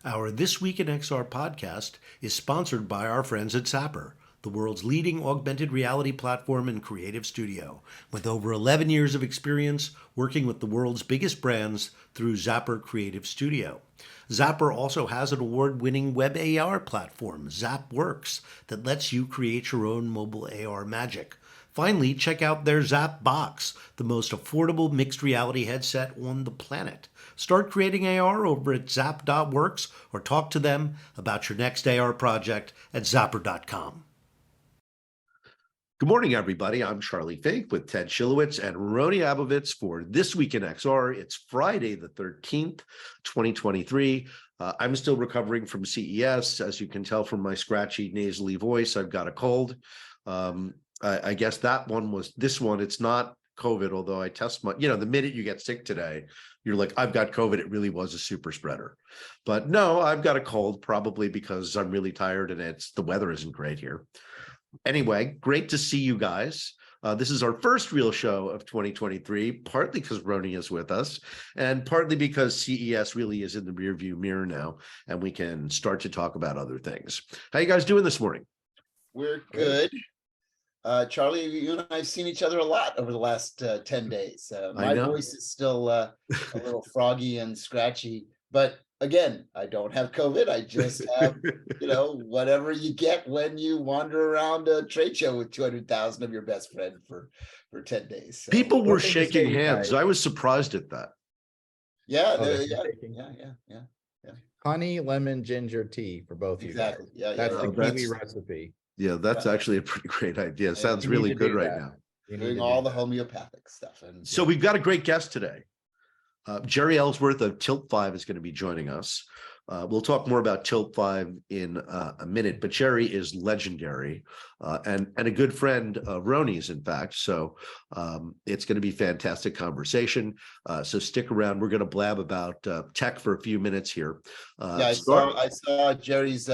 Our This Week in XR podcast is sponsored by our friends at Zapper, the world's leading augmented reality platform and creative studio, with over 11 years of experience working with the world's biggest brands through Zapper Creative Studio. Zapper also has an award-winning web AR platform, ZapWorks, that lets you create your own mobile AR magic. Finally, check out their Zap Box, the most affordable mixed reality headset on the planet. Start creating AR over at zap.works or talk to them about your next AR project at zapper.com. Good morning, everybody. I'm Charlie Fink with Ted Shilowitz and Roni Abovitz for This Week in XR. It's Friday the 13th, 2023. I'm still recovering from CES. As you can tell from my scratchy, nasally voice, I've got a cold. I guess this one, it's not COVID, although I test the minute you get sick today, you're like, I've got COVID. It really was a super spreader. But no, I've got a cold, probably because I'm really tired and the weather isn't great here. Anyway, great to see you guys. This is our first real show of 2023, partly because Roni is with us and partly because CES really is in the rearview mirror now and we can start to talk about other things. How you guys doing this morning? We're good. Charlie, you and I have seen each other a lot over the last 10 days. My voice is still a little froggy and scratchy, but again, I don't have COVID. I just have, whatever you get when you wander around a trade show with 200,000 of your best friend for 10 days. So, people were shaking hands. I was surprised at that. Yeah, yeah. Honey, lemon, ginger tea for both of you guys. Yeah, that's the Kiwi recipe. Yeah, that's actually a pretty great idea. It sounds really good right now. Doing all the homeopathic stuff. And so we've got a great guest today. Jeri Ellsworth of Tilt 5 is going to be joining us. We'll talk more about Tilt 5 in a minute, but Jeri is legendary and a good friend of Roni's, in fact. So it's going to be a fantastic conversation. So stick around. We're going to blab about tech for a few minutes here. I saw Jeri's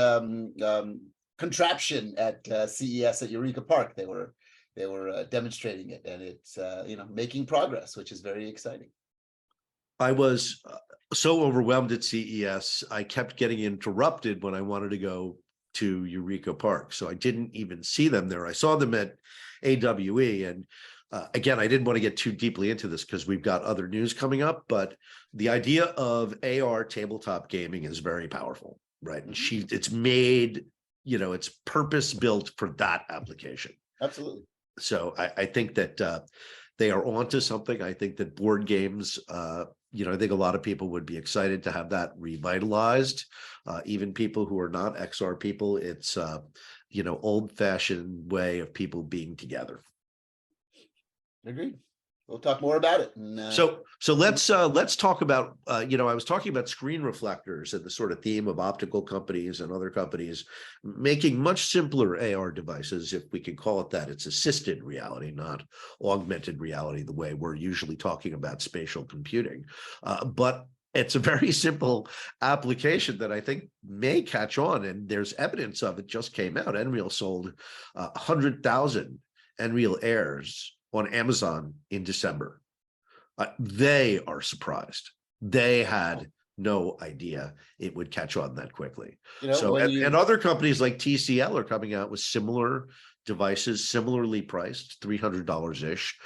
contraption at CES at Eureka Park. They were demonstrating it, and it's making progress, which is very exciting. I was so overwhelmed at CES, I kept getting interrupted when I wanted to go to Eureka Park. So I didn't even see them there. I saw them at AWE. And again, I didn't want to get too deeply into this because we've got other news coming up. But the idea of AR tabletop gaming is very powerful, right? And it's made, it's purpose built for that application. Absolutely. So I think that they are onto something. I think that board games, I think a lot of people would be excited to have that revitalized. Even people who are not XR people, it's old-fashioned way of people being together. Agreed. We'll talk more about it. And, so let's talk about, I was talking about screen reflectors and the sort of theme of optical companies and other companies making much simpler AR devices, if we can call it that. It's assisted reality, not augmented reality, the way we're usually talking about spatial computing. But it's a very simple application that I think may catch on, and there's evidence of it. Just came out. Nreal sold 100,000 Nreal Airs on Amazon in December. They are surprised. They had no idea it would catch on that quickly. And other companies like TCL are coming out with similar devices, similarly priced, $300-ish.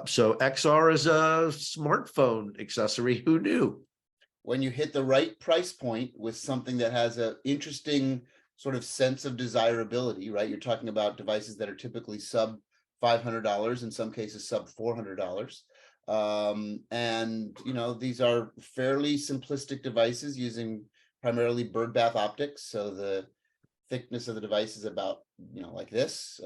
So XR is a smartphone accessory. Who knew? When you hit the right price point with something that has an interesting sort of sense of desirability, right? You're talking about devices that are typically sub $500, in some cases sub $400. And these are fairly simplistic devices using primarily birdbath optics. So the thickness of the device is about, like this.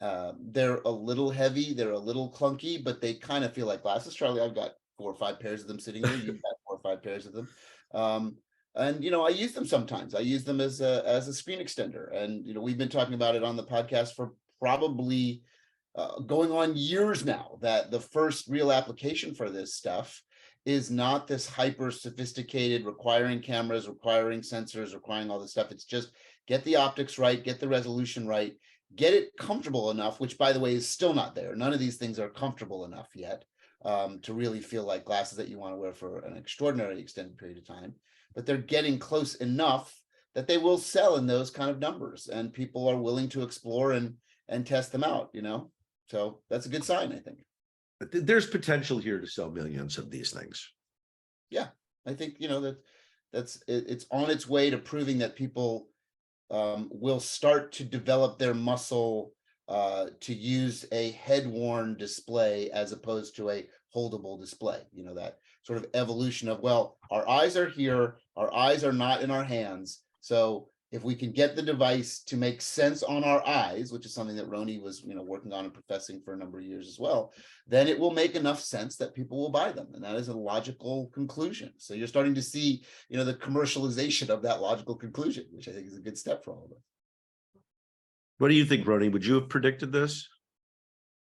They're a little heavy, they're a little clunky, but they kind of feel like glasses. Charlie, I've got 4 or 5 pairs of them sitting here. You've got 4 or 5 pairs of them. And I use them sometimes. I use them as a screen extender. And we've been talking about it on the podcast for probably going on years now, that the first real application for this stuff is not this hyper sophisticated, requiring cameras, requiring sensors, requiring all this stuff. It's just get the optics right, get the resolution right, get it comfortable enough, which, by the way, is still not there. None of these things are comfortable enough yet to really feel like glasses that you want to wear for an extraordinarily extended period of time. but they're getting close enough that they will sell in those kind of numbers, and people are willing to explore and test them out, so that's a good sign, I think. There's potential here to sell millions of these things. Yeah, I think it's on its way to proving that people will start to develop their muscle to use a head-worn display as opposed to a holdable display. That sort of evolution of, well, our eyes are here, our eyes are not in our hands. So if we can get the device to make sense on our eyes, which is something that Roni was, working on and professing for a number of years as well, then it will make enough sense that people will buy them. And that is a logical conclusion. So you're starting to see, the commercialization of that logical conclusion, which I think is a good step for all of us. What do you think, Roni? Would you have predicted this?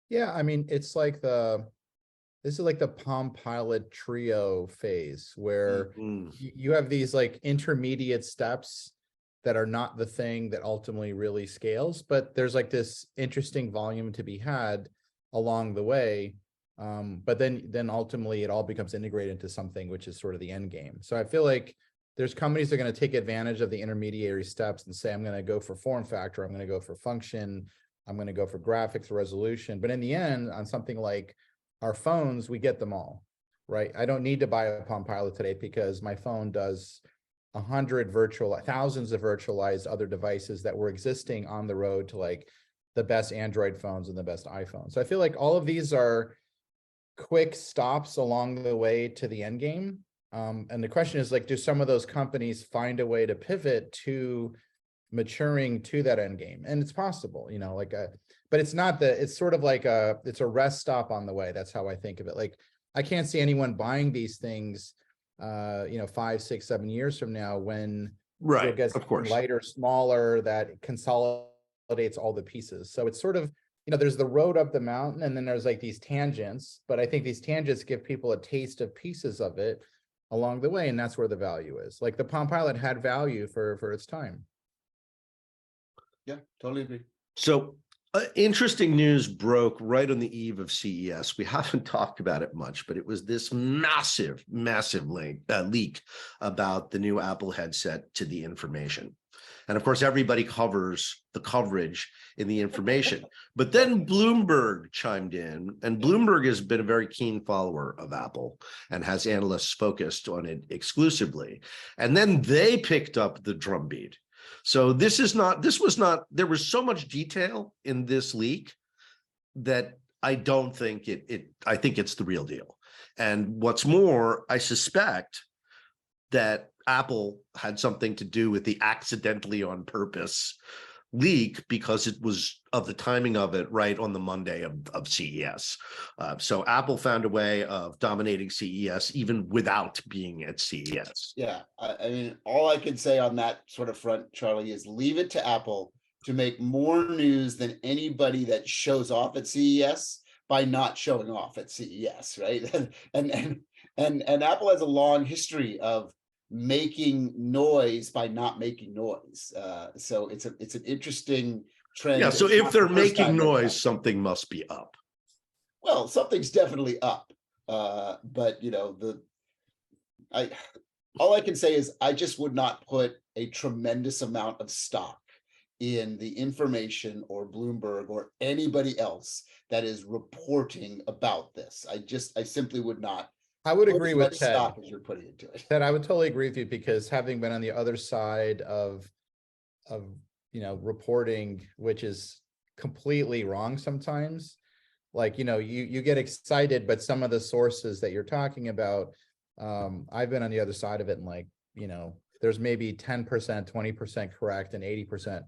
Yeah, I mean, this is like the Palm Pilot Trio phase where you have these like intermediate steps that are not the thing that ultimately really scales, but there's like this interesting volume to be had along the way. But then ultimately it all becomes integrated into something which is sort of the end game. So I feel like there's companies that are going to take advantage of the intermediary steps and say, I'm going to go for form factor, I'm going to go for function, I'm going to go for graphics resolution. But in the end, on something like our phones, we get them all, right? I don't need to buy a Palm Pilot today because my phone does thousands of virtualized other devices that were existing on the road to like the best Android phones and the best iPhones. So I feel like all of these are quick stops along the way to the end game. And the question is like, do some of those companies find a way to pivot to maturing to that end game? And it's possible, but it's not it's sort of like it's a rest stop on the way. That's how I think of it. Like, I can't see anyone buying these things 5, 6, 7 years from now when right, it gets of course, lighter, smaller, that consolidates all the pieces. So it's sort of, there's the road up the mountain and then there's like these tangents, but I think these tangents give people a taste of pieces of it along the way. And that's where the value is. Like the Palm Pilot had value for its time. Yeah, totally agree. So interesting news broke right on the eve of CES. We haven't talked about it much, but it was this massive leak about the new Apple headset to the information. And of course, everybody covers the coverage in the information. But then Bloomberg chimed in, and Bloomberg has been a very keen follower of Apple and has analysts focused on it exclusively. And then they picked up the drumbeat. So there was so much detail in this leak that I don't think I think it's the real deal. And what's more, I suspect that Apple had something to do with the accidentally on purpose leak because it was of the timing of it right on the Monday of CES. So Apple found a way of dominating CES even without being at CES. Yeah, I mean, all I can say on that sort of front, Charlie, is leave it to Apple to make more news than anybody that shows off at CES by not showing off at CES, right? And Apple has a long history of making noise by not making noise. So it's an interesting trend. Yeah, so if they're making noise, something must be up. Well, something's definitely up. But all I can say is I just would not put a tremendous amount of stock in the information or Bloomberg or anybody else that is reporting about this. I simply would not. I would agree with Ted. Stock as you're putting into it. Ted, I would totally agree with you because having been on the other side of reporting, which is completely wrong sometimes, like you get excited, but some of the sources that you're talking about, I've been on the other side of it, and like there's maybe 10%, 20% correct, and 80%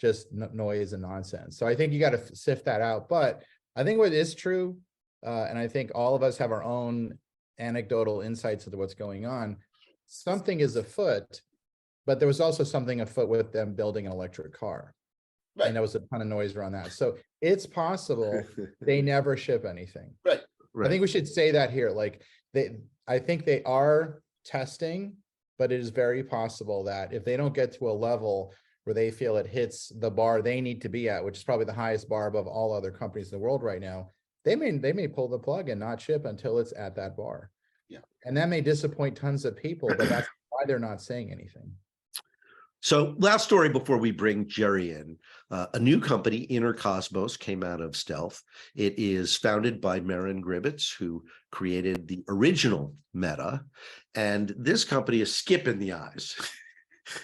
just noise and nonsense. So I think you got to sift that out. But I think what is true, and I think all of us have our own anecdotal insights into what's going on. Something is afoot, but there was also something afoot with them building an electric car. Right. And there was a ton of noise around that. So it's possible they never ship anything. Right. I think we should say that here. Like I think they are testing, but it is very possible that if they don't get to a level where they feel it hits the bar they need to be at, which is probably the highest bar above all other companies in the world right now, they may pull the plug and not ship until it's at that bar. Yeah. And that may disappoint tons of people, but that's why they're not saying anything. So last story before we bring Jeri in. A new company, Inner Cosmos, came out of stealth. It is founded by Marin Gribitz, who created the original Meta. And this company is skipping the eyes.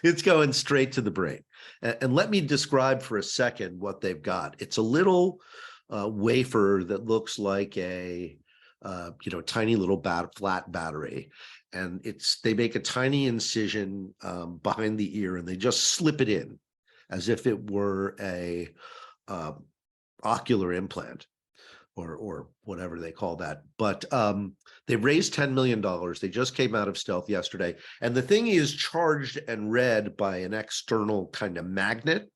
It's going straight to the brain. And let me describe for a second what they've got. It's a little wafer that looks like a tiny little flat battery, and they make a tiny incision behind the ear, and they just slip it in as if it were a ocular implant or whatever they call that. But they raised $10 million. They just came out of stealth yesterday. And the thing is charged and read by an external kind of magnet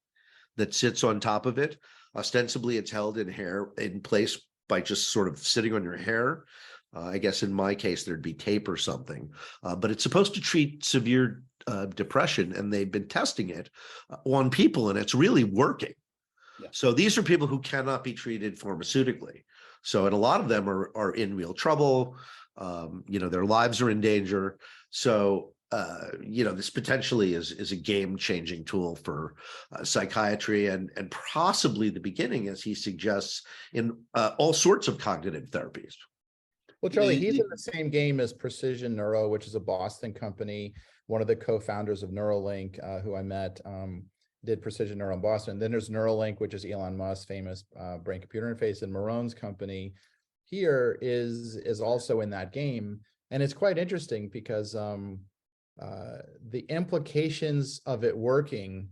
that sits on top of it. Ostensibly, it's held in place by just sort of sitting on your hair. I guess in my case, there'd be tape or something. But it's supposed to treat severe depression, and they've been testing it on people, and it's really working. Yeah. So these are people who cannot be treated pharmaceutically. So, and a lot of them are in real trouble. Their lives are in danger. So, this potentially is a game-changing tool for psychiatry and possibly the beginning, as he suggests, in all sorts of cognitive therapies. Well, Charlie, he's in the same game as Precision Neuro, which is a Boston company, one of the co-founders of Neuralink, who I met, did Precision Neuro in Boston. Then there's Neuralink, which is Elon Musk's famous brain-computer interface, and Maron's company here is also in that game. And it's quite interesting because the implications of it working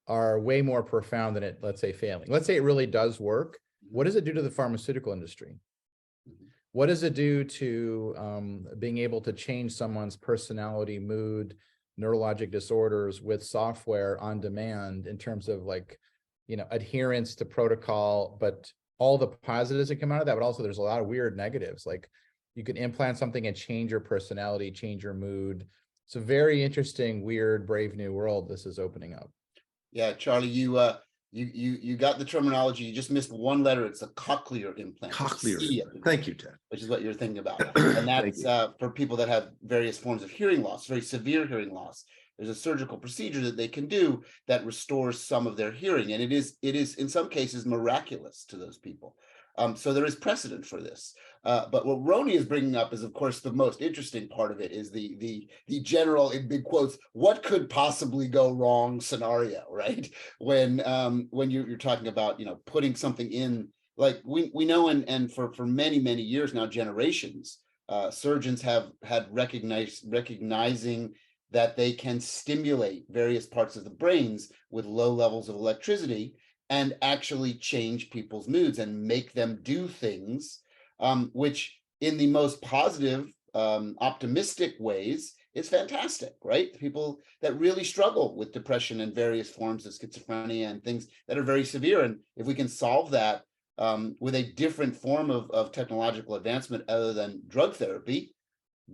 are way more profound than it, let's say, failing. Let's say it really does work. What does it do to the pharmaceutical industry? What does it do to being able to change someone's personality, mood, neurologic disorders with software on demand in terms of adherence to protocol, but all the positives that come out of that, but also there's a lot of weird negatives. Like you can implant something and change your personality, change your mood. It's a very interesting, weird, brave new world this is opening up. Yeah, Charlie, you got the terminology. You just missed one letter. It's a cochlear implant. Cochlear. Thank you, Ted. Which is what you're thinking about. And that's for people that have various forms of hearing loss, very severe hearing loss. There's a surgical procedure that they can do that restores some of their hearing. And it is in some cases miraculous to those people. So there is precedent for this. But what Roni is bringing up is, of course, the most interesting part of it is the general, in big quotes, what could possibly go wrong scenario, right? When you're talking about, putting something in, like we know, and for many, many years now, generations, surgeons have had recognizing that they can stimulate various parts of the brains with low levels of electricity and actually change people's moods and make them do things, which in the most positive, optimistic ways is fantastic, right? People that really struggle with depression and various forms of schizophrenia and things that are very severe. And if we can solve that with a different form of technological advancement other than drug therapy,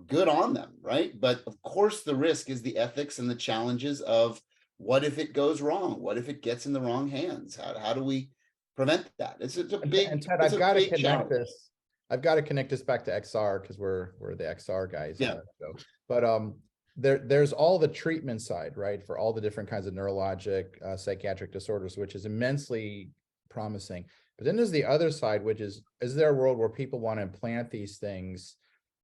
good on them, right? But of course, the risk is the ethics and the challenges of what if it goes wrong? What if it gets in the wrong hands? How do we prevent that? It's a big. And Ted, I've got to connect this. I've got to connect this back to XR because we're the XR guys. Yeah. But there's all the treatment side, right, for all the different kinds of neurologic, psychiatric disorders, which is immensely promising. But then there's the other side, which is there a world where people want to implant these things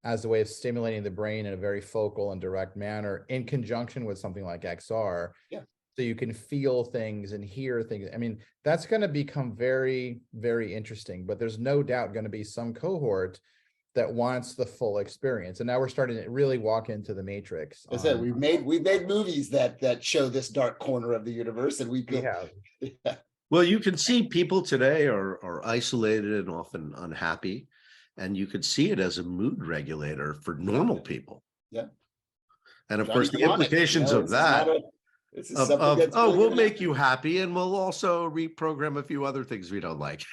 as a way of stimulating the brain in a very focal and direct manner in conjunction with something like XR? Yeah. So you can feel things and hear things. I mean, that's going to become very, very interesting, but there's no doubt going to be some cohort that wants the full experience. And now we're starting to really walk into the matrix. As I said, we've made movies that show this dark corner of the universe, and we have. Yeah. Well, you can see people today are isolated and often unhappy, and you could see it as a mood regulator for normal people. Yeah. And of course, the implications of that we'll make you happy, and we'll also reprogram a few other things we don't like.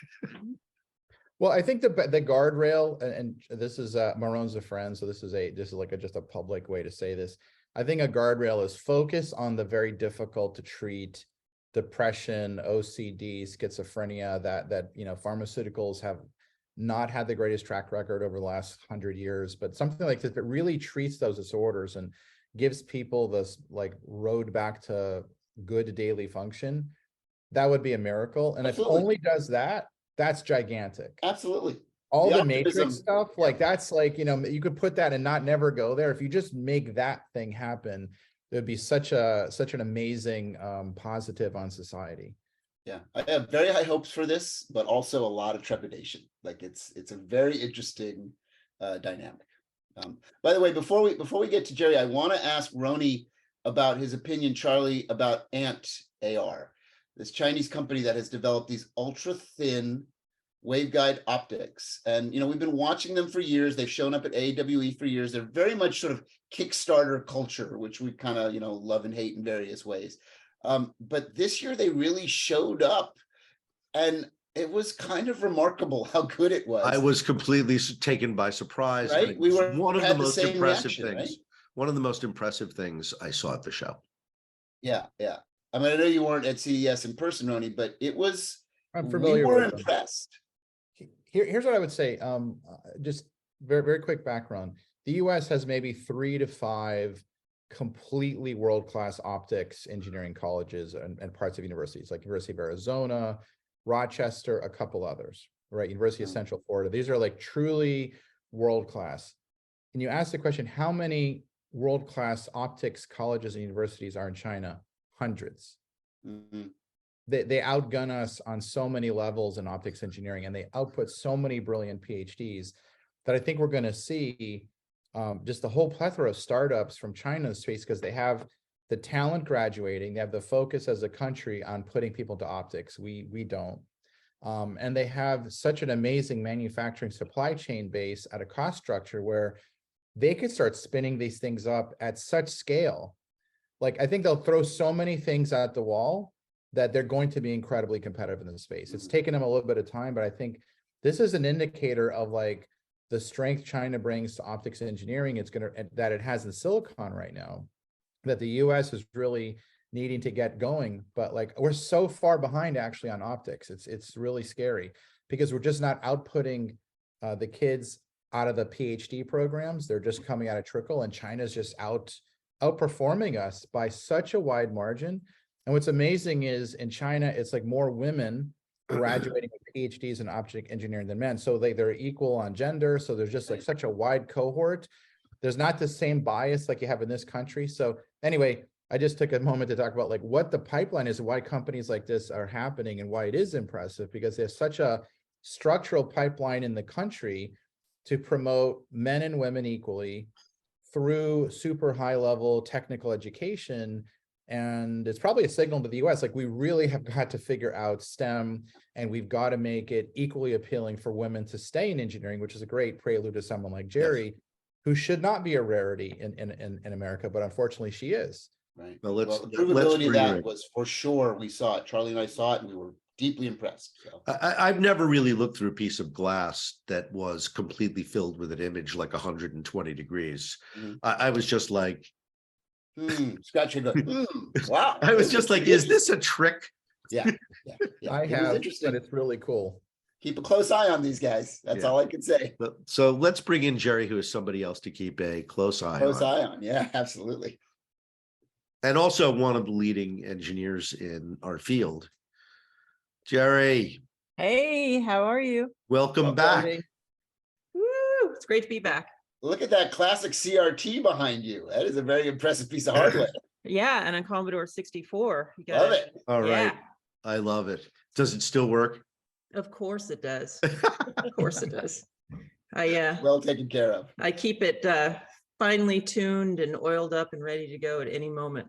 Well, I think the guardrail, and this is Maron's a friend, so this is just a public way to say this. I think a guardrail is focus on the very difficult to treat depression, OCD, schizophrenia that pharmaceuticals have not had the greatest track record over the last 100 years, but something like this that really treats those disorders and gives people this like road back to good daily function, that would be a miracle. And Absolutely. if only does that, that's gigantic. Absolutely. All The the optimism, Matrix stuff, like that's like, you know, you could put that and not never go there. If you just make that thing happen, it would be such an amazing positive on society. Yeah, I have very high hopes for this, but also a lot of trepidation. Like it's a very interesting dynamic. By the way, before we get to Jeri, I want to ask Roni about his opinion, Charlie, about Ant AR, this Chinese company that has developed these ultra thin waveguide optics. And, you know, we've been watching them for years. They've shown up at AWE for years. They're very much sort of Kickstarter culture, which we kind of, you know, love and hate in various ways. But this year they really showed up, and it was kind of remarkable how good it was. I was completely taken by surprise. Right? We were one of the most impressive reaction, things. Right? One of the most impressive things I saw at the show. Yeah, yeah. I mean, I know you weren't at CES in person, Roni, but it was. I'm familiar we were with impressed. Here's what I would say. Just very, very quick background. The US has maybe 3 to 5 completely world-class optics engineering colleges and parts of universities, like University of Arizona, Rochester, a couple others, right? University of Central Florida. These are like truly world-class. And you ask the question, how many world-class optics colleges and universities are in China? Hundreds. Mm-hmm. They outgun us on so many levels in optics engineering, and they output so many brilliant PhDs that I think we're going to see just the whole plethora of startups from China's space, because they have the talent graduating, they have the focus as a country on putting people to optics. We don't. And they have such an amazing manufacturing supply chain base at a cost structure where they could start spinning these things up at such scale. Like, I think they'll throw so many things at the wall that they're going to be incredibly competitive in the space. It's taken them a little bit of time, but I think this is an indicator of like the strength China brings to optics engineering. It's going to, that it has in silicon right now, that the US is really needing to get going. But like, we're so far behind actually on optics. It's really scary because we're just not outputting the kids out of the PhD programs. They're just coming out of trickle, and China's just outperforming us by such a wide margin. And what's amazing is in China, it's like more women graduating with PhDs in optic engineering than men. So they're equal on gender. So there's just like such a wide cohort. There's not the same bias like you have in this country. So anyway, I just took a moment to talk about like what the pipeline is and why companies like this are happening and why it is impressive, because there's such a structural pipeline in the country to promote men and women equally through super high level technical education. And it's probably a signal to the US, like we really have got to figure out STEM, and we've got to make it equally appealing for women to stay in engineering, which is a great prelude to someone like Jeri, who should not be a rarity in America, but unfortunately she is. Right. Well, the provability of that was for sure. We saw it. Charlie and I saw it, and we were deeply impressed. So. I've never really looked through a piece of glass that was completely filled with an image like 120 degrees. Mm-hmm. I was just like, scratching the wow. I was just like, is this a trick? Yeah. I have, but it's really cool. Keep a close eye on these guys. That's all I can say. So let's bring in Jeri, who is somebody else to keep a close eye on. Yeah, absolutely. And also one of the leading engineers in our field. Jeri. Hey, how are you? Welcome back. Woo, it's great to be back. Look at that classic CRT behind you. That is a very impressive piece of hardware. Yeah, and a Commodore 64. You love it. All right. I love it. Does it still work? Of course it does. Of course it does. Well taken care of. I keep it finely tuned and oiled up and ready to go at any moment.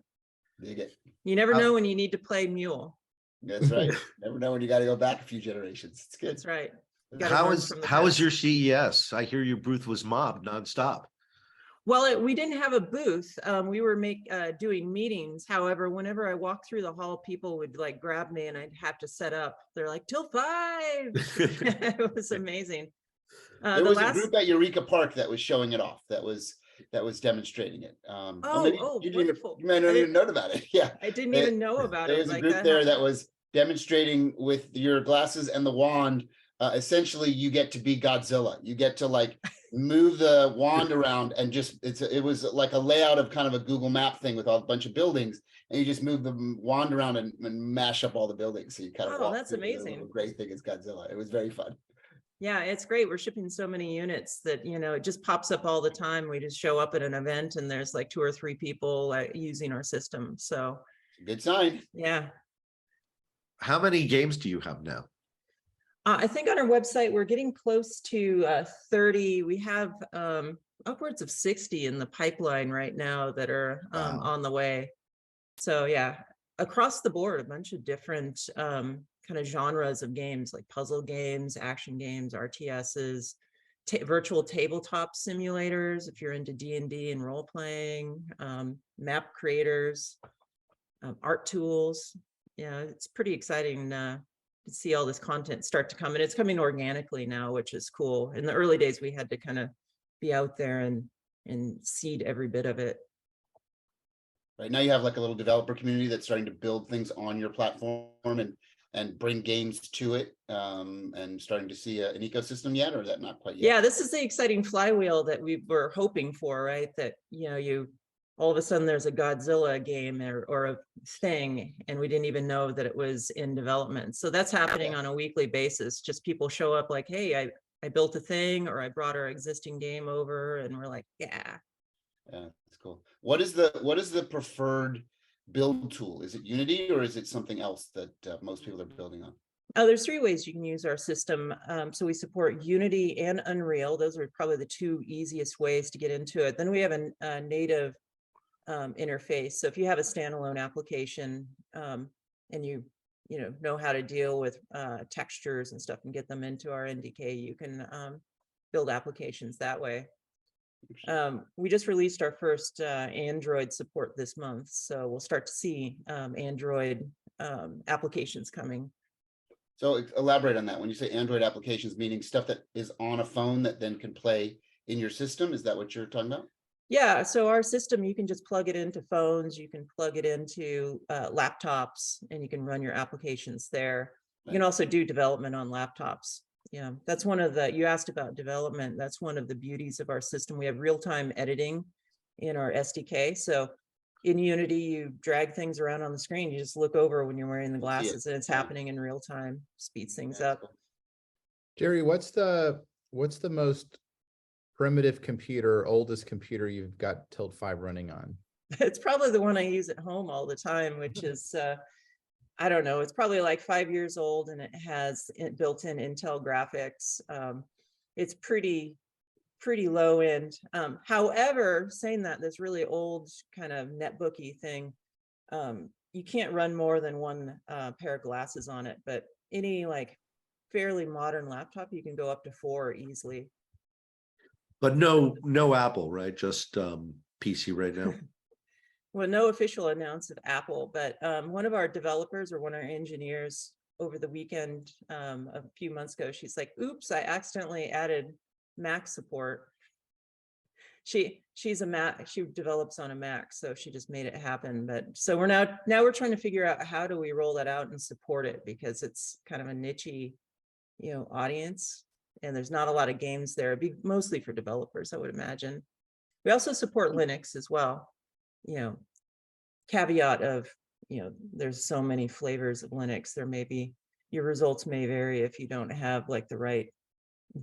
Dig it. You never know when you need to play mule. That's right. Never know when you got to go back a few generations. It's good. That's right. How is your CES? I hear your booth was mobbed nonstop. Well, we didn't have a booth. We were doing meetings. However, whenever I walked through the hall, people would like grab me and I'd have to set up. They're like, till 5. It was amazing. There was a group at Eureka Park that was showing it off. That was demonstrating it. Wonderful. You might not even know about it. Yeah. I didn't even know about it. There was a group there that was demonstrating with your glasses and the wand. Essentially, you get to be Godzilla. You get to like move the wand around and just it was like a layout of kind of a Google Map thing with a bunch of buildings, and you just move the wand around and mash up all the buildings. So you kind of walk that's through the amazing. little gray thing as Godzilla. It was very fun. Yeah, it's great. We're shipping so many units that, it just pops up all the time. We just show up at an event and there's like 2 or 3 people using our system. So Good sign. yeah. How many games do you have now? I think on our website, we're getting close to 30. We have upwards of 60 in the pipeline right now that are Wow. on the way. So yeah, across the board, a bunch of different kind of genres of games, like puzzle games, action games, RTSs, virtual tabletop simulators, if you're into D&D and role playing, map creators, art tools. Yeah, it's pretty exciting to see all this content start to come, and it's coming organically now, which is cool. In the early days, we had to kind of be out there and seed every bit of it. Right now you have like a little developer community that's starting to build things on your platform and bring games to it, and starting to see an ecosystem yet, or is that not quite yet? Yeah, this is the exciting flywheel that we were hoping for, right? That, you all of a sudden there's a Godzilla game or a thing, and we didn't even know that it was in development. So that's happening on a weekly basis. Just people show up like, hey, I built a thing, or I brought our existing game over, and we're like, yeah. Yeah, that's cool. What is the preferred build tool? Is it Unity, or is it something else that most people are building on? There's 3 ways you can use our system. So we support Unity and Unreal. Those are probably the 2 easiest ways to get into it. Then we have a native interface. So if you have a standalone application and you know how to deal with textures and stuff and get them into our NDK, you can build applications that way. We just released our first Android support this month, so we'll start to see Android applications coming. So elaborate on that. When you say Android applications, meaning stuff that is on a phone that then can play in your system, is that what you're talking about? Yeah, so our system, you can just plug it into phones, you can plug it into laptops, and you can run your applications there. You can also do development on laptops. Yeah, that's one of the, you asked about development, that's one of the beauties of our system. We have real-time editing in our SDK. So in Unity, you drag things around on the screen, you just look over when you're wearing the glasses and it's happening in real time, speeds things up. Cool. Jeri, what's the most primitive computer, oldest computer you've got Tilt 5 running on? It's probably the one I use at home all the time, which is I don't know, it's probably like 5 years old, and it has built-in Intel graphics. It's pretty low end. However, saying that, this really old kind of netbooky thing, you can't run more than 1 pair of glasses on it, but any like fairly modern laptop, you can go up to 4 easily. But no Apple, right? Just PC right now. Well, no official announce of Apple, but one of our developers or one of our engineers over the weekend a few months ago, she's like, oops, I accidentally added Mac support. She's a Mac, she develops on a Mac, so she just made it happen. But so we're now we're trying to figure out how do we roll that out and support it, because it's kind of a niche-y, audience, and there's not a lot of games there. It'd be mostly for developers, I would imagine. We also support Linux as well. Caveat of, there's so many flavors of Linux. There may be, your results may vary if you don't have like the right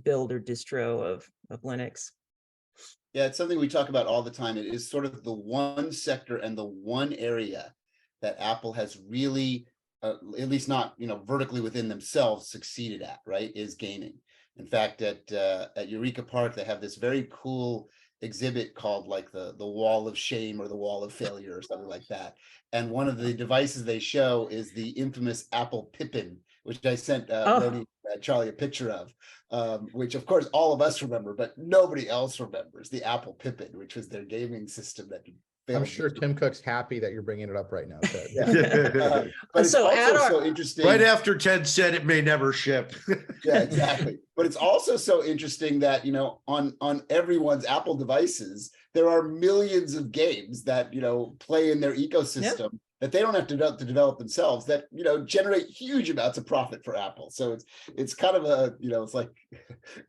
build or distro of Linux. Yeah, it's something we talk about all the time. It is sort of the one sector and the one area that Apple has really, at least not, vertically within themselves, succeeded at, right, is gaming. In fact, at Eureka Park, they have this very cool exhibit called like the wall of shame or the wall of failure or something like that. And one of the devices they show is the infamous Apple Pippin, which I sent Charlie a picture of, which of course all of us remember, but nobody else remembers the Apple Pippin, which was their gaming system that I'm sure Tim Cook's happy that you're bringing it up right now, Ted. Yeah. But it's So also so interesting. Right after Ted said it may never ship. Yeah, exactly. But it's also so interesting that, on everyone's Apple devices, there are millions of games that, play in their ecosystem that they don't have to develop themselves that, generate huge amounts of profit for Apple. So it's kind of a, it's like,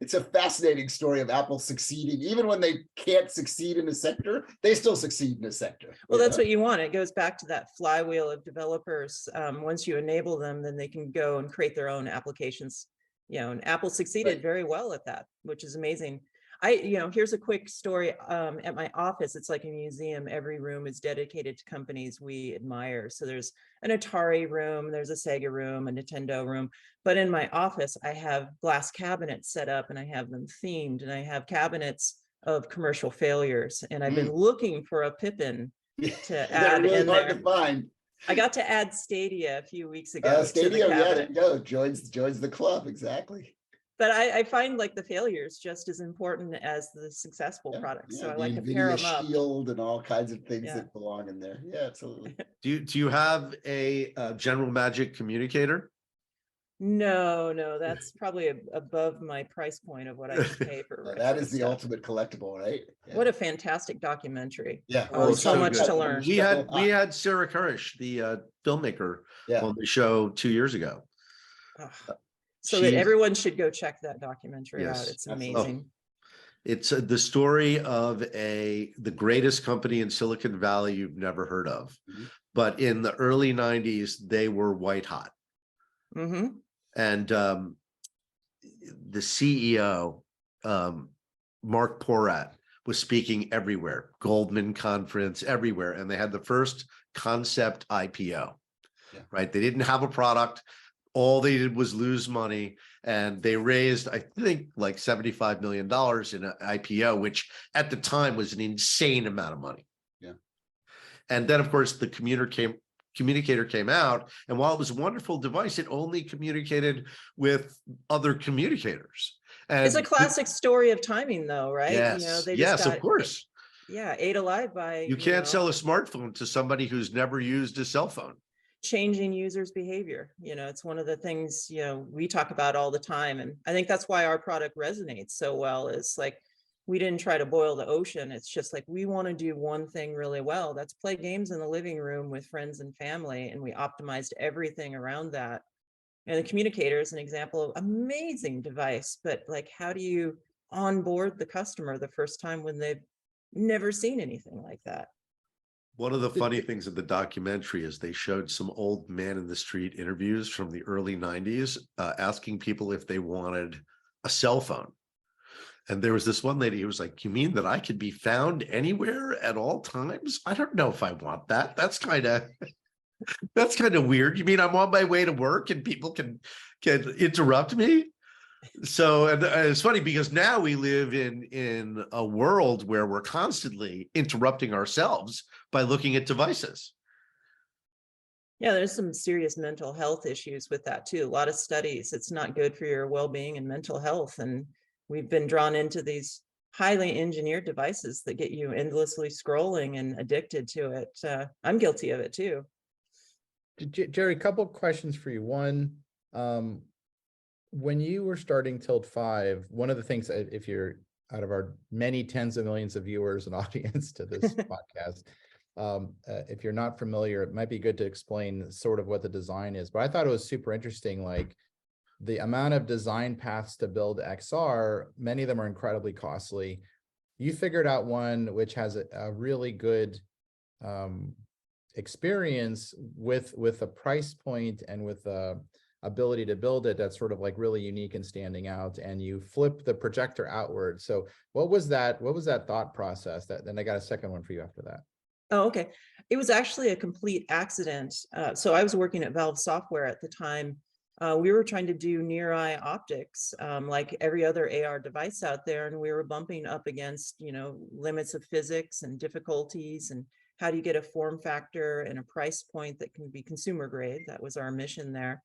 it's a fascinating story of Apple succeeding. Even when they can't succeed in a sector, they still succeed in a sector. Well, that's what you want. It goes back to that flywheel of developers. Once you enable them, then they can go and create their own applications. And Apple succeeded very well at that, which is amazing. Here's a quick story. At my office, it's like a museum. Every room is dedicated to companies we admire. So there's an Atari room, there's a Sega room, a Nintendo room. But in my office, I have glass cabinets set up and I have them themed, and I have cabinets of commercial failures. And I've been looking for a Pippin to add really in hard there. to find. I got to add Stadia a few weeks ago. Stadia, there you go. Joins the club, exactly. But I find like the failures just as important as the successful products. So I like to pair them up. Shield and all kinds of things that belong in there. Yeah, absolutely. Do you have a General Magic communicator? No, that's probably above my price point of what I can pay for. That is the ultimate collectible, right? Yeah. What a fantastic documentary. Yeah. So much good to learn. We had Sarah Kurish, the filmmaker, on the show 2 years ago. So that everyone should go check that documentary out. It's amazing. It's the story of the greatest company in Silicon Valley you've never heard of. But in the early 90s, they were white hot. And the CEO, Mark Porat, was speaking everywhere, Goldman conference, everywhere. And they had the first concept IPO, right? They didn't have a product. All they did was lose money, and they raised, I think, like $75 million in an IPO, which at the time was an insane amount of money. Yeah. And then, of course, the communicator came out, and while it was a wonderful device, it only communicated with other communicators. And it's a classic story of timing, though, right? Yes, of course. Ate alive by. You can't sell a smartphone to somebody who's never used a cell phone. Changing users' behavior. It's one of the things, we talk about all the time. And I think that's why our product resonates so well. Is like, we didn't try to boil the ocean. It's just like, we want to do one thing really well. That's play games in the living room with friends and family. And we optimized everything around that. And the communicator is an example of amazing device, but like, how do you onboard the customer the first time when they've never seen anything like that? One of the funny things of the documentary is they showed some old man in the street interviews from the early 90s, asking people if they wanted a cell phone. And there was this one lady who was like, "You mean that I could be found anywhere at all times? I don't know if I want that. That's kind of weird. You mean I'm on my way to work and people can interrupt me?" So, and it's funny because now we live in a world where we're constantly interrupting ourselves by looking at devices. Yeah, there's some serious mental health issues with that too. A lot of studies. It's not good for your well-being and mental health. And we've been drawn into these highly engineered devices that get you endlessly scrolling and addicted to it. I'm guilty of it too. Jeri, a couple of questions for you. One, when you were starting Tilt 5, one of the things, if you're out of our many tens of millions of viewers and audience to this podcast, if you're not familiar, it might be good to explain sort of what the design is. But I thought it was super interesting, like the amount of design paths to build XR, many of them are incredibly costly. You figured out one which has a really good experience with a price point and with ability to build it that's sort of like really unique and standing out, and you flip the projector outward. So what was that thought process? Then I got a second one for you after that. Oh, okay. It was actually a complete accident. So I was working at Valve Software at the time. We were trying to do near eye optics, like every other AR device out there, and we were bumping up against, limits of physics and difficulties, and how do you get a form factor and a price point that can be consumer grade? That was our mission there.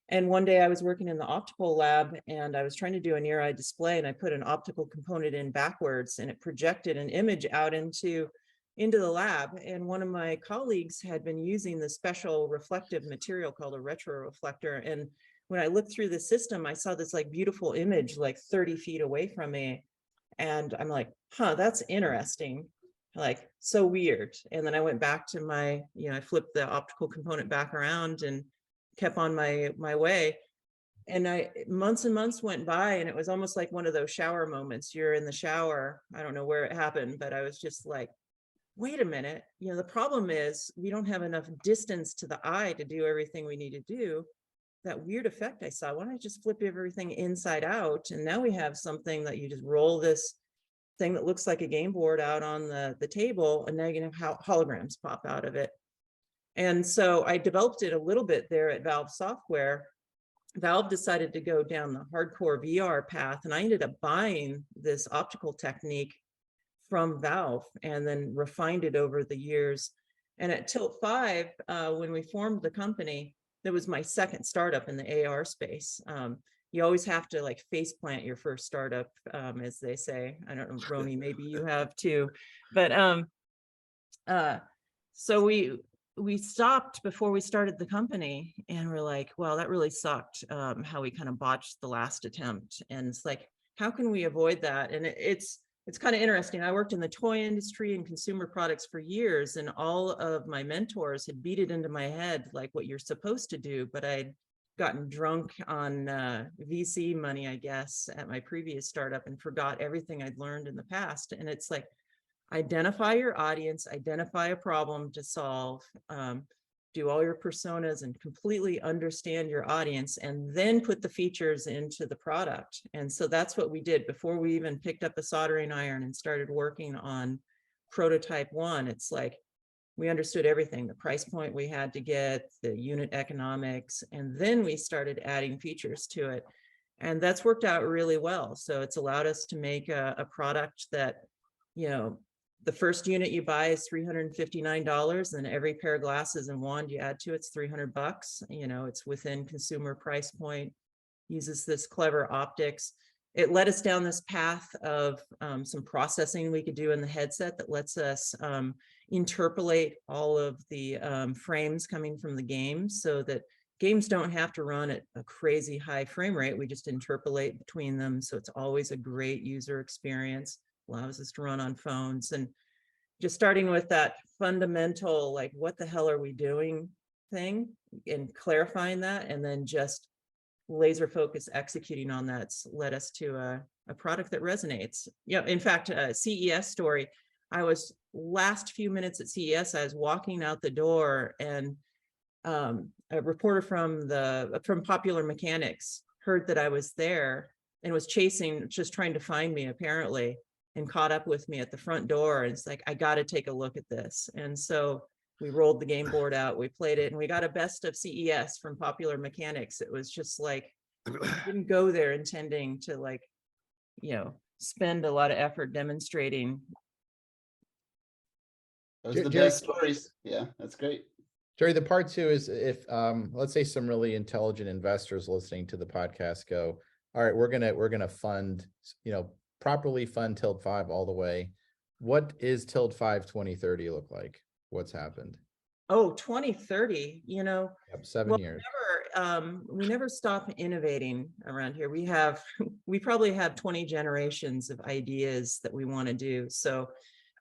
And one day I was working in the optical lab and I was trying to do a near eye display, and I put an optical component in backwards and it projected an image out into the lab. And one of my colleagues had been using the special reflective material called a retroreflector. And when I looked through the system, I saw this like beautiful image, like 30 feet away from me. And I'm like, that's interesting. like so weird. And then I went back to my, I flipped the optical component back around and kept on my way. And months and months went by, and it was almost like one of those shower moments. You're in the shower. I don't know where it happened, but I was just like, wait a minute. The problem is we don't have enough distance to the eye to do everything we need to do. That weird effect I saw, why don't I just flip everything inside out? And now we have something that you just roll this thing that looks like a game board out on the table, and now you can have holograms pop out of it. And so I developed it a little bit there at Valve Software. Valve decided to go down the hardcore VR path, and I ended up buying this optical technique from Valve and then refined it over the years. And at Tilt 5, when we formed the company, that was my second startup in the AR space. You always have to like face plant your first startup, as they say. I don't know, Roni, maybe you have too. But so we stopped before we started the company, and we're like, well, that really sucked, how we kind of botched the last attempt. And it's like, how can we avoid that? And it's kind of interesting. I worked in the toy industry and consumer products for years, and all of my mentors had beat it into my head, like what you're supposed to do. But I'd gotten drunk on VC money, I guess, at my previous startup, and forgot everything I'd learned in the past. And it's like, identify your audience, identify a problem to solve, do all your personas and completely understand your audience, and then put the features into the product. And so that's what we did before we even picked up a soldering iron and started working on prototype 1. It's like, we understood everything, the price point we had to get, the unit economics, and then we started adding features to it. And that's worked out really well. So it's allowed us to make a product that, the first unit you buy is $359, and every pair of glasses and wand you add to it's $300. It's within consumer price point, uses this clever optics. It led us down this path of some processing we could do in the headset that lets us interpolate all of the frames coming from the game, so that games don't have to run at a crazy high frame rate. We just interpolate between them, so it's always a great user experience. Allows us to run on phones. And just starting with that fundamental, like, what the hell are we doing thing, and clarifying that, and then just laser focus executing on that's led us to a product that resonates. In fact, CES story, I was last few minutes at CES, I was walking out the door, and a reporter from Popular Mechanics heard that I was there and was chasing, just trying to find me apparently, and caught up with me at the front door. And it's like, I got to take a look at this. And so we rolled the game board out, we played it, and we got a best of CES from Popular Mechanics. It was just like, I didn't go there intending to spend a lot of effort demonstrating. Those are the best stories. Yeah, that's great. Jeri, the part 2 is if let's say some really intelligent investors listening to the podcast go, all right, we're gonna fund, properly fund Tilt 5 all the way. What is Tilt 5 2030 look like? What's happened? Oh, 2030, Yep, 7 years. We never stop innovating around here. We probably have 20 generations of ideas that we want to do. So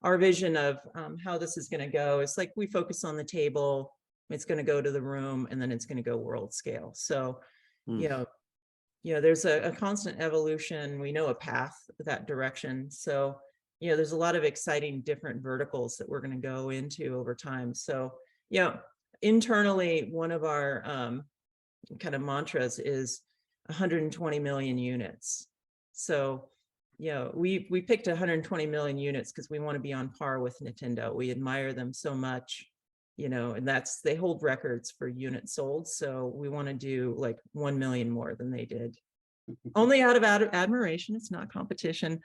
our vision of how this is going to go is like, we focus on the table, it's going to go to the room, and then it's going to go world scale. So, there's a constant evolution. We know a path that direction. So, there's a lot of exciting different verticals that we're going to go into over time. So, internally, one of our kind of mantras is 120 million units. So, we picked 120 million units because we want to be on par with Nintendo. We admire them so much, and they hold records for units sold. So we want to do like 1 million more than they did. Only out of admiration. It's not competition.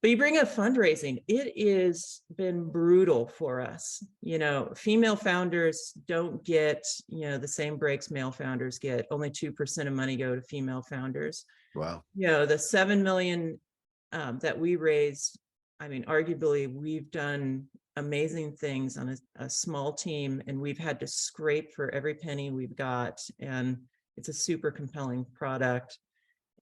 But you bring up fundraising, it has been brutal for us. Female founders don't get, the same breaks male founders get. Only 2% of money go to female founders. Wow. The 7 million that we raised, I mean, arguably we've done amazing things on a small team, and we've had to scrape for every penny we've got. And it's a super compelling product.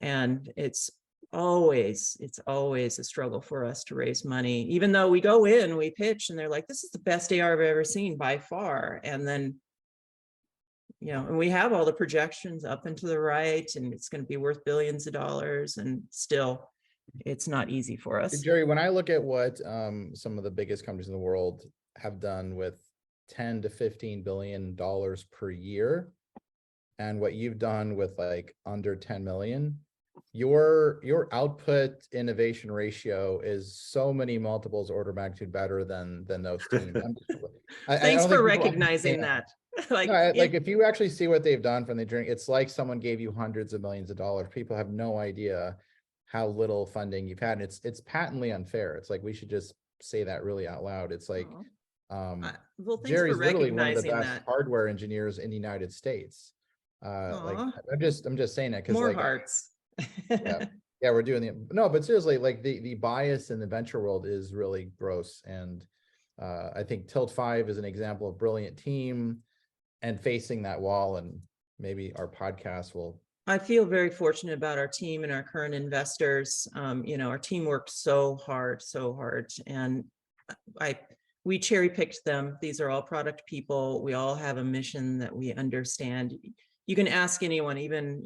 And it's it's always a struggle for us to raise money, even though we go in, we pitch and they're like, this is the best AR I've ever seen by far. And then, and we have all the projections up and to the right, and it's going to be worth billions of dollars, and still it's not easy for us. Jerry, when I look at what some of the biggest companies in the world have done with 10 to 15 billion dollars per year, and what you've done with like under 10 million, your output innovation ratio is so many multiples order of magnitude better than those teams. Thanks for recognizing that. Like if you actually see what they've done from the journey, it's like someone gave you hundreds of millions of dollars. People have no idea how little funding you've had, and it's patently unfair. It's like we should just say that really out loud. It's like well, thanks Jerry's for literally one of the recognizing best that. hardware engineers in the United States. Like I'm just saying that because more like hearts. yeah, we're doing but seriously, like the bias in the venture world is really gross. And I think Tilt 5 is an example of brilliant team and facing that wall, and maybe our podcast will. I feel very fortunate about our team and our current investors. Our team worked so hard, and we cherry picked them. These are all product people. We all have a mission that we understand. You can ask anyone, even,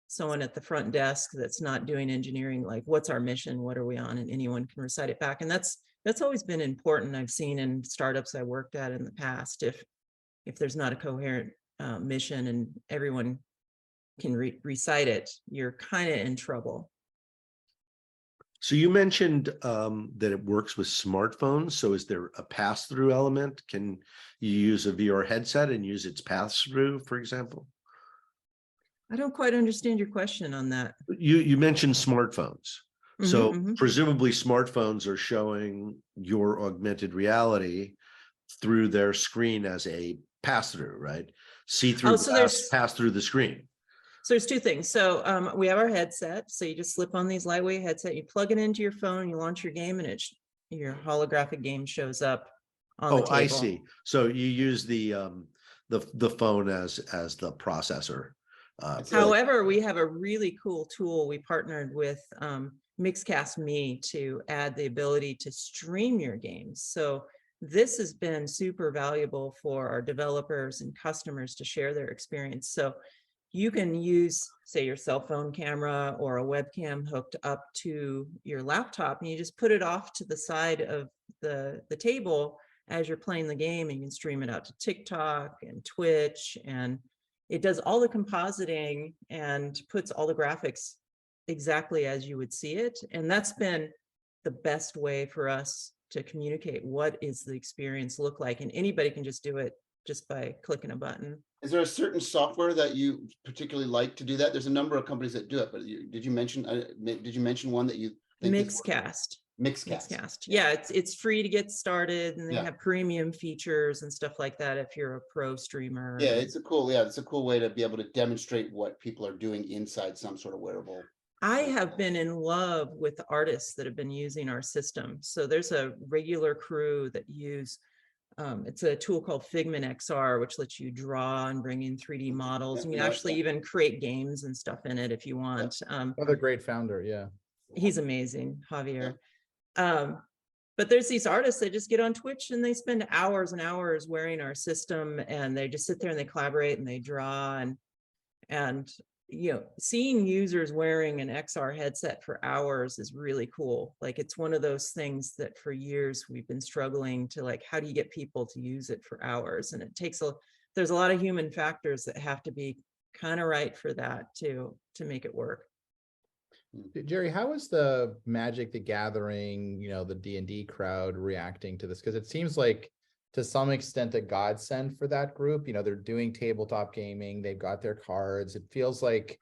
someone at the front desk that's not doing engineering, like, what's our mission? What are we on? And anyone can recite it back. And that's always been important. I've seen in startups I worked at in the past, if there's not a coherent mission and everyone can recite it, you're kind of in trouble. So you mentioned that it works with smartphones. So is there a pass-through element? Can you use a VR headset and use its pass-through, for example? I don't quite understand your question on that. You mentioned smartphones. So presumably smartphones are showing your augmented reality through their screen as a pass-through, right? See-through pass through the screen. So there's two things. So we have our headset. So you just slip on these lightweight headset, you plug it into your phone, you launch your game, and your holographic game shows up on the table. I see. So you use the phone as the processor. However, we have a really cool tool. We partnered with Mixcast Me to add the ability to stream your games. So this has been super valuable for our developers and customers to share their experience. So you can use, say, your cell phone camera or a webcam hooked up to your laptop, and you just put it off to the side of the table as you're playing the game, and you can stream it out to TikTok and Twitch, and it does all the compositing and puts all the graphics exactly as you would see it. And that's been the best way for us to communicate what is the experience look like. And anybody can just do it just by clicking a button. Is there a certain software that you particularly like to do that? There's a number of companies that do it, but did you mention one that you think? Mixcast. Mixcast. Yeah, it's free to get started, and they have premium features and stuff like that if you're a pro streamer. Yeah, it's a cool way to be able to demonstrate what people are doing inside some sort of wearable. I have been in love with the artists that have been using our system. So there's a regular crew that use it's a tool called Figment XR, which lets you draw and bring in 3D models. And you can actually even create games and stuff in it if you want. Another great founder, yeah. He's amazing, Javier. But there's these artists that just get on Twitch and they spend hours and hours wearing our system, and they just sit there and they collaborate and they draw, and seeing users wearing an XR headset for hours is really cool. Like, it's one of those things that for years we've been struggling to, like, how do you get people to use it for hours? And it takes there's a lot of human factors that have to be kind of right for that to make it work. Jeri, how is the Magic the Gathering, the D&D crowd reacting to this? Because it seems like, to some extent, a godsend for that group. They're doing tabletop gaming, they've got their cards. It feels like,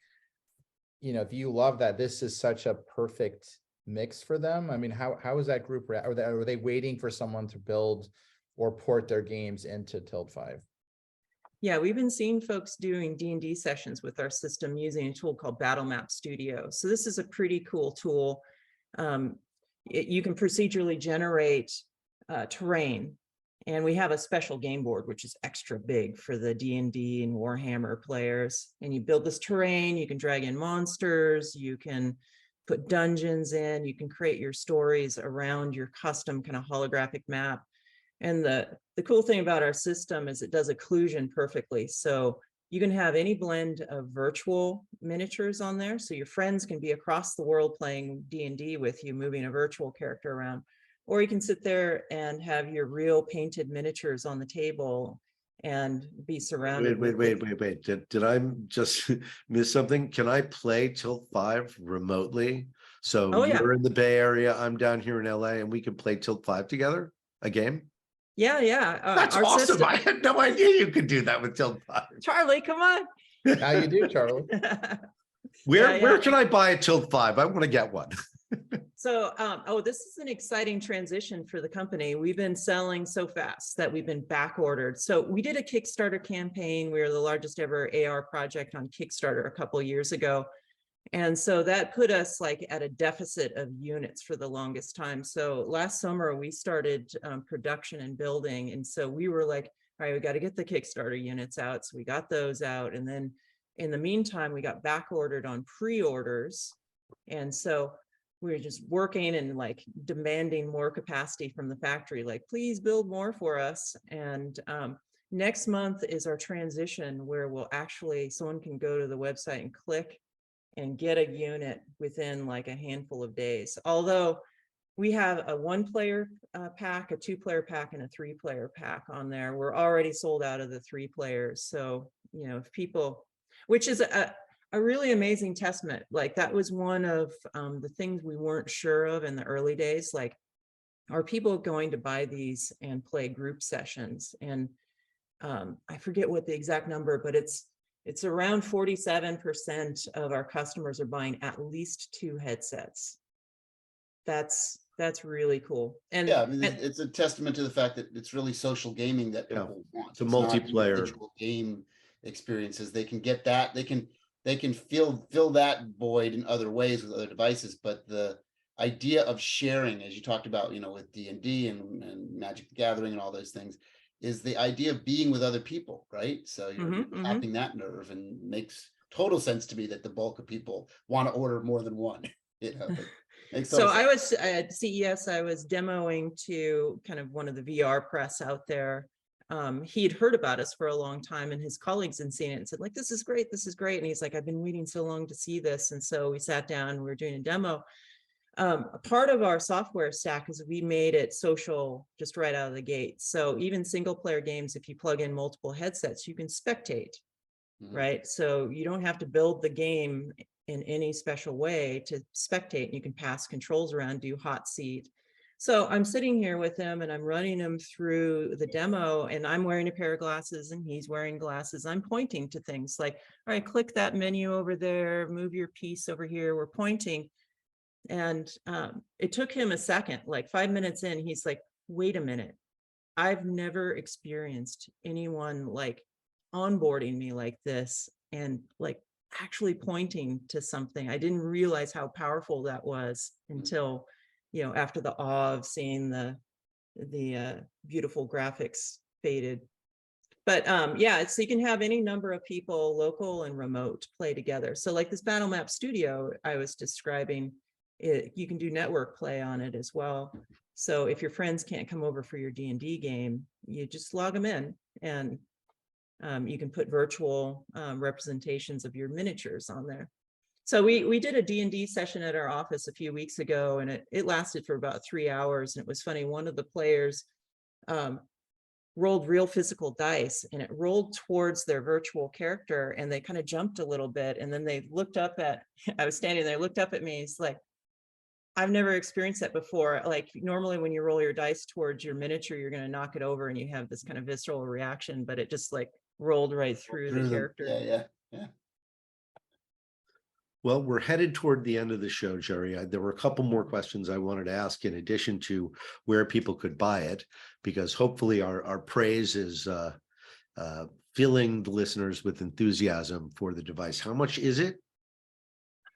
if you love that, this is such a perfect mix for them. I mean, how is that group? Are they waiting for someone to build or port their games into Tilt 5? Yeah, we've been seeing folks doing D&D sessions with our system using a tool called Battle Map Studio. So this is a pretty cool tool. You can procedurally generate terrain, and we have a special game board, which is extra big for the D&D and Warhammer players. And you build this terrain, you can drag in monsters, you can put dungeons in, you can create your stories around your custom kind of holographic map. And the cool thing about our system is it does occlusion perfectly. So you can have any blend of virtual miniatures on there. So your friends can be across the world playing D&D with you, moving a virtual character around. Or you can sit there and have your real painted miniatures on the table and be surrounded. Wait. Did I just miss something? Can I play Tilt 5 remotely? So Oh, yeah. you're in the Bay Area, I'm down here in LA, and we can play Tilt 5 together? A game? Yeah. That's our awesome. system. I had no idea you could do that with Tilt 5. Charlie, come on. Now you do, Charlie. Where can I buy a Tilt 5? I want to get one. So, this is an exciting transition for the company. We've been selling so fast that we've been back ordered. So we did a Kickstarter campaign. We were the largest ever AR project on Kickstarter a couple of years ago. And so that put us like at a deficit of units for the longest time. So last summer we started production and building. And so we were like, all right, we got to get the Kickstarter units out. So we got those out. And then in the meantime, we got back ordered on pre-orders. And so we were just working and like demanding more capacity from the factory, like, please build more for us. And next month is our transition where we'll actually, someone can go to the website and click and get a unit within like a handful of days. Although we have a 1-player pack, a 2-player pack, and a 3-player pack on there. We're already sold out of the 3 players. So, you know, if people, which is a really amazing testament. Like that was one of the things we weren't sure of in the early days. Like, are people going to buy these and play group sessions? And I forget what the exact number, but it's around 47% of our customers are buying at least 2 headsets. That's really cool. And yeah, I mean, it's a testament to the fact that it's really social gaming that people want. It's a multiplayer individual game experiences. They can get that. They can fill that void in other ways with other devices. But the idea of sharing, as you talked about, you know, with D&D and Magic the Gathering and all those things, is the idea of being with other people, right? So you're tapping that nerve, and makes total sense to me that the bulk of people want to order more than one. You know, so I was at CES, I was demoing to kind of one of the VR press out there. He'd heard about us for a long time, and his colleagues had seen it and said, like, this is great. And he's like, I've been waiting so long to see this. And so we sat down, we were doing a demo. Part of our software stack is we made it social just right out of the gate. So even single player games, if you plug in multiple headsets, you can spectate, right? So you don't have to build the game in any special way to spectate. You can pass controls around, do hot seat. So I'm sitting here with him and I'm running him through the demo, and I'm wearing a pair of glasses and he's wearing glasses. I'm pointing to things like, all right, click that menu over there, move your piece over here. We're pointing. And it took him a second, like 5 minutes in, he's like, wait a minute. I've never experienced anyone like onboarding me like this and like actually pointing to something. I didn't realize how powerful that was until, you know, after the awe of seeing the beautiful graphics faded. But yeah, so you can have any number of people, local and remote, play together. So like this Battle Map Studio I was describing, you can do network play on it as well. So if your friends can't come over for your D&D game, you just log them in, and you can put virtual representations of your miniatures on there. So we did a D&D session at our office a few weeks ago, and it lasted for about 3 hours. And it was funny, one of the players rolled real physical dice, and it rolled towards their virtual character, and they kind of jumped a little bit. And then they looked up at, I was standing there, looked up at me. It's like, I've never experienced that before. Like normally when you roll your dice towards your miniature, you're going to knock it over and you have this kind of visceral reaction, but it just like rolled right through the character. Yeah. Well, we're headed toward the end of the show, Jeri. There were a couple more questions I wanted to ask in addition to where people could buy it, because hopefully our praise is filling the listeners with enthusiasm for the device. How much is it?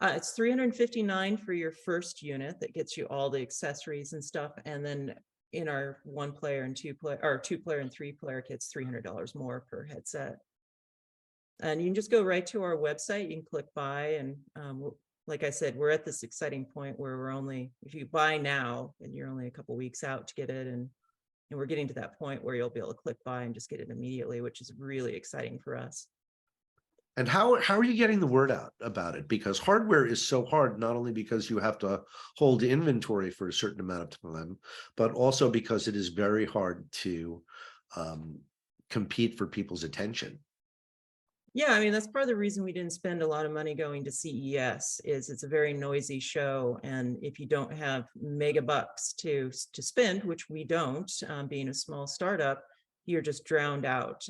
It's $359 for your first unit that gets you all the accessories and stuff. And then in our 1-player and 2-player, or 2-player and 3-player kits, $300 more per headset. And you can just go right to our website. You can click buy, and we'll like I said, we're at this exciting point where we're only, if you buy now, and you're only a couple weeks out to get it, and we're getting to that point where you'll be able to click buy and just get it immediately, which is really exciting for us. And how are you getting the word out about it? Because hardware is so hard, not only because you have to hold inventory for a certain amount of time, but also because it is very hard to compete for people's attention. Yeah, I mean, that's part of the reason we didn't spend a lot of money going to CES, is it's a very noisy show. And if you don't have mega bucks to spend, which we don't, being a small startup, you're just drowned out.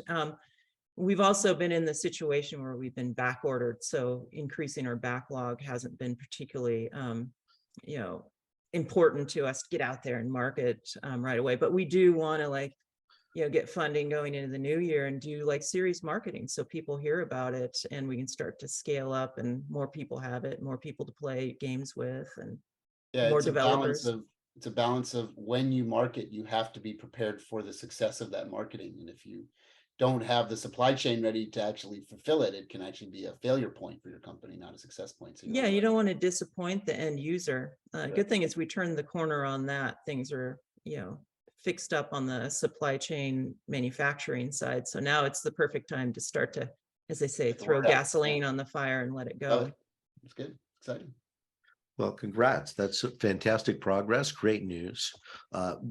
We've also been in the situation where we've been back ordered. So increasing our backlog hasn't been particularly, important to us to get out there and market right away. But we do want to get funding going into the new year and do serious marketing so people hear about it and we can start to scale up and more people have it, more people to play games with, and more developers. It's a balance of when you market, you have to be prepared for the success of that marketing. And if you don't have the supply chain ready to actually fulfill it, it can actually be a failure point for your company, not a success point. So you don't want to disappoint the end user. Good thing is we turned the corner on that. Things are, fixed up on the supply chain manufacturing side. So now it's the perfect time to start to, as they say, throw gasoline on the fire and let it go. It's good. Exciting. Well, congrats. That's fantastic progress. Great news.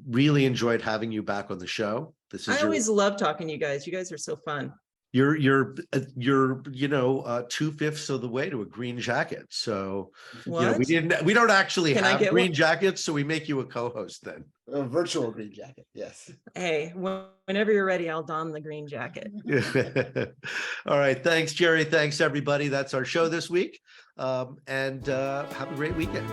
Really enjoyed having you back on the show. I always love talking to you guys. You guys are so fun. You're 2/5 of the way to a green jacket. So we don't actually have green jackets, so we make you a co-host then. A virtual green jacket, yes. Hey, whenever you're ready, I'll don the green jacket. All right, thanks, Jeri. Thanks, everybody. That's our show this week. And have a great weekend.